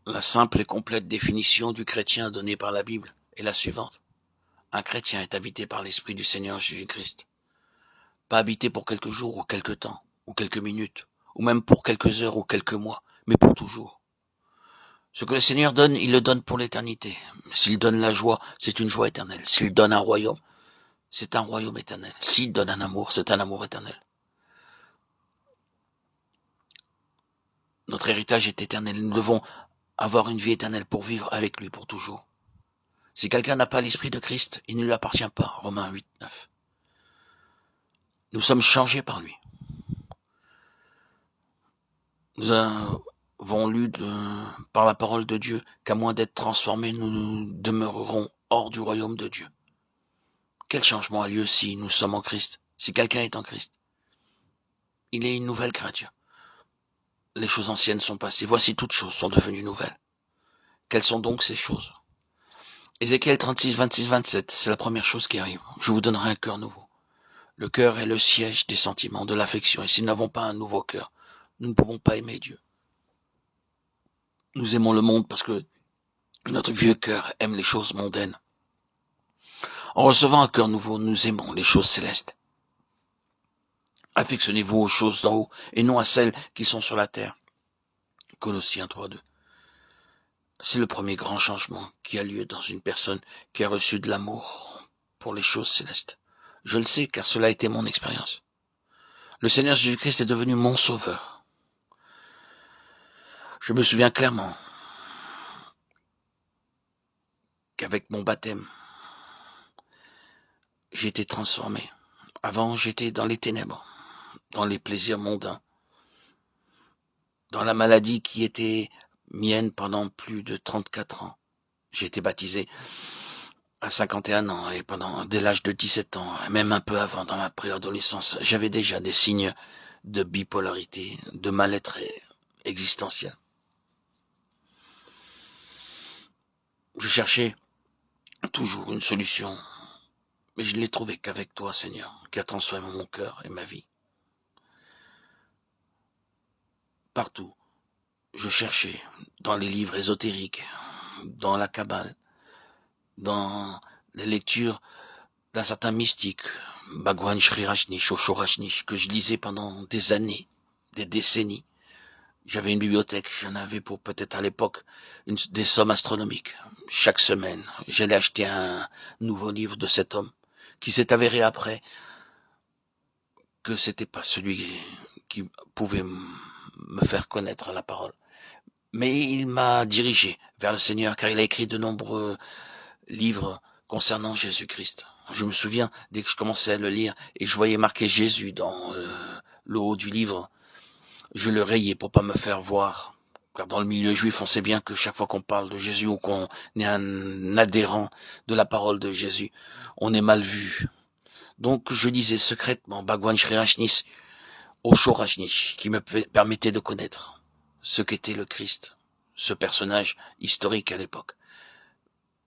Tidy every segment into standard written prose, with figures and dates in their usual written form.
La simple et complète définition du chrétien donnée par la Bible est la suivante. Un chrétien est habité par l'Esprit du Seigneur Jésus-Christ. Pas habité pour quelques jours ou quelques temps, ou quelques minutes, ou même pour quelques heures ou quelques mois, mais pour toujours. Ce que le Seigneur donne, il le donne pour l'éternité. S'il donne la joie, c'est une joie éternelle. S'il donne un royaume, c'est un royaume éternel. S'il donne un amour, c'est un amour éternel. Notre héritage est éternel. Nous devons avoir une vie éternelle pour vivre avec lui pour toujours. Si quelqu'un n'a pas l'esprit de Christ, il ne lui appartient pas. Romains 8, 9. Nous sommes changés par lui. Nous avons lu par la parole de Dieu qu'à moins d'être transformés, nous demeurerons hors du royaume de Dieu. Quel changement a lieu si nous sommes en Christ? Si quelqu'un est en Christ, il est une nouvelle créature. Les choses anciennes sont passées. Voici toutes choses sont devenues nouvelles. Quelles sont donc ces choses? Ézéchiel 36, 26, 27, c'est la première chose qui arrive. Je vous donnerai un cœur nouveau. Le cœur est le siège des sentiments, de l'affection. Et si nous n'avons pas un nouveau cœur, nous ne pouvons pas aimer Dieu. Nous aimons le monde parce que notre vieux cœur aime les choses mondaines. En recevant un cœur nouveau, nous aimons les choses célestes. Affectionnez-vous aux choses d'en haut et non à celles qui sont sur la terre. Colossiens 3, 2. C'est le premier grand changement qui a lieu dans une personne qui a reçu de l'amour pour les choses célestes. Je le sais car cela a été mon expérience. Le Seigneur Jésus-Christ est devenu mon sauveur. Je me souviens clairement qu'avec mon baptême, j'ai été transformé. Avant, j'étais dans les ténèbres, dans les plaisirs mondains, dans la maladie qui était mienne pendant plus de 34 ans. J'ai été baptisé à 51 ans et dès l'âge de 17 ans, même un peu avant, dans ma préadolescence, j'avais déjà des signes de bipolarité, de mal-être existentiel. Je cherchais toujours une solution, mais je ne l'ai trouvée qu'avec toi, Seigneur, qui a transformé mon cœur et ma vie. Partout, je cherchais, dans les livres ésotériques, dans la Kabbale, dans les lectures d'un certain mystique, Bhagwan Sri Rajneesh, Osho Rajneesh, que je lisais pendant des années, des décennies. J'avais une bibliothèque, j'en avais pour peut-être à l'époque des sommes astronomiques. Chaque semaine, j'allais acheter un nouveau livre de cet homme, qui s'est avéré après que c'était pas celui qui pouvait me faire connaître la parole. Mais il m'a dirigé vers le Seigneur, car il a écrit de nombreux livres concernant Jésus-Christ. Je me souviens, dès que je commençais à le lire, et je voyais marqué Jésus dans le haut du livre, je le rayais pour pas me faire voir. Car dans le milieu juif, on sait bien que chaque fois qu'on parle de Jésus ou qu'on est un adhérent de la parole de Jésus, on est mal vu. Donc je lisais secrètement Bhagwan Sri Rajneesh, Osho Rajneesh, qui me permettait de connaître ce qu'était le Christ, ce personnage historique à l'époque.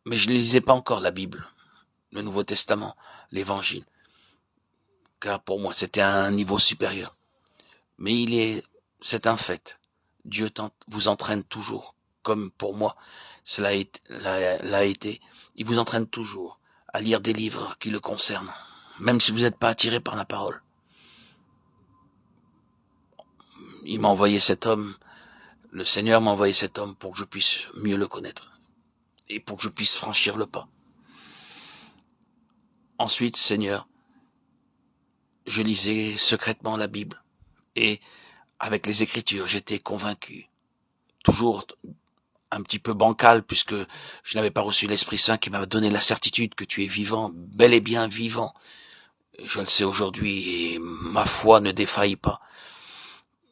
Mais je ne lisais pas encore la Bible, le Nouveau Testament, l'Évangile, car pour moi c'était un niveau supérieur. Mais c'est un fait. Dieu vous entraîne toujours, comme pour moi cela l'a été. Il vous entraîne toujours à lire des livres qui le concernent, même si vous n'êtes pas attiré par la parole. Il m'a envoyé cet homme, le Seigneur m'a envoyé cet homme pour que je puisse mieux le connaître et pour que je puisse franchir le pas. Ensuite, Seigneur, je lisais secrètement la Bible et avec les Écritures, j'étais convaincu, toujours un petit peu bancal puisque je n'avais pas reçu l'Esprit Saint qui m'a donné la certitude que tu es vivant, bel et bien vivant. Je le sais aujourd'hui et ma foi ne défaillit pas.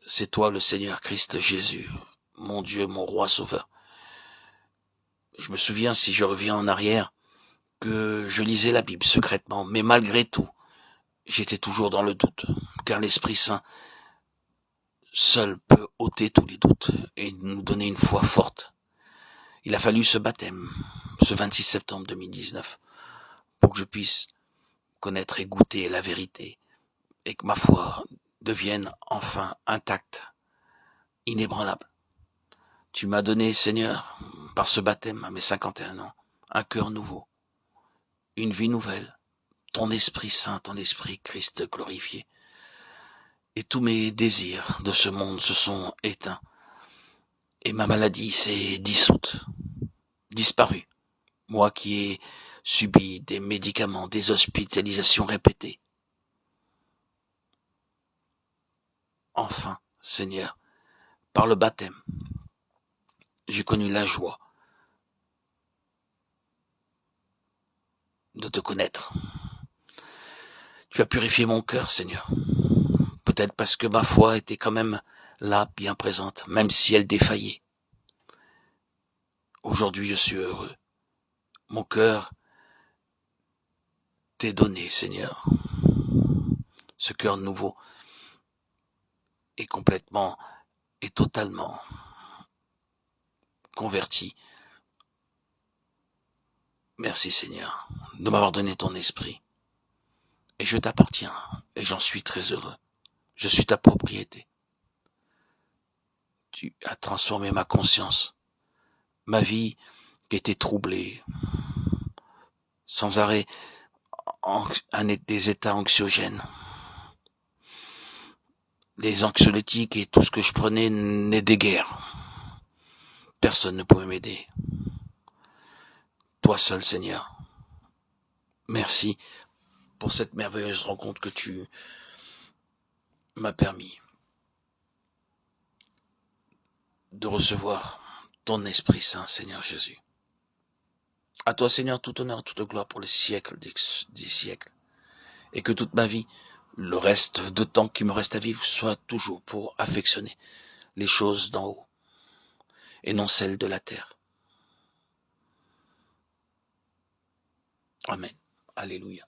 C'est toi le Seigneur Christ Jésus, mon Dieu, mon roi sauveur. Je me souviens, si je reviens en arrière, que je lisais la Bible secrètement, mais malgré tout, j'étais toujours dans le doute, car l'Esprit Saint seul peut ôter tous les doutes et nous donner une foi forte. Il a fallu ce baptême, ce 26 septembre 2019, pour que je puisse connaître et goûter la vérité et que ma foi devienne enfin intacte, inébranlable. Tu m'as donné, Seigneur, par ce baptême à mes 51 ans, un cœur nouveau, une vie nouvelle, ton Esprit Saint, ton Esprit Christ glorifié. Et tous mes désirs de ce monde se sont éteints. Et ma maladie s'est dissoute, disparue. Moi qui ai subi des médicaments, des hospitalisations répétées. Enfin, Seigneur, par le baptême, j'ai connu la joie de te connaître. Tu as purifié mon cœur, Seigneur. Peut-être parce que ma foi était quand même là, bien présente, même si elle défaillait. Aujourd'hui, je suis heureux. Mon cœur t'est donné, Seigneur. Ce cœur nouveau est complètement et totalement converti. Merci, Seigneur, de m'avoir donné ton esprit. Et je t'appartiens, et j'en suis très heureux. Je suis ta propriété. Tu as transformé ma conscience, ma vie qui était troublée, sans arrêt, des états anxiogènes. Les anxiolytiques et tout ce que je prenais n'est des guerres. Personne ne pouvait m'aider. Toi seul, Seigneur. Merci pour cette merveilleuse rencontre que tu m'as permis de recevoir ton Esprit Saint, Seigneur Jésus. À toi, Seigneur, tout honneur, toute gloire pour les siècles des siècles. Et que toute ma vie, le reste de temps qui me reste à vivre, soit toujours pour affectionner les choses d'en haut et non celles de la terre. Amen. Alléluia.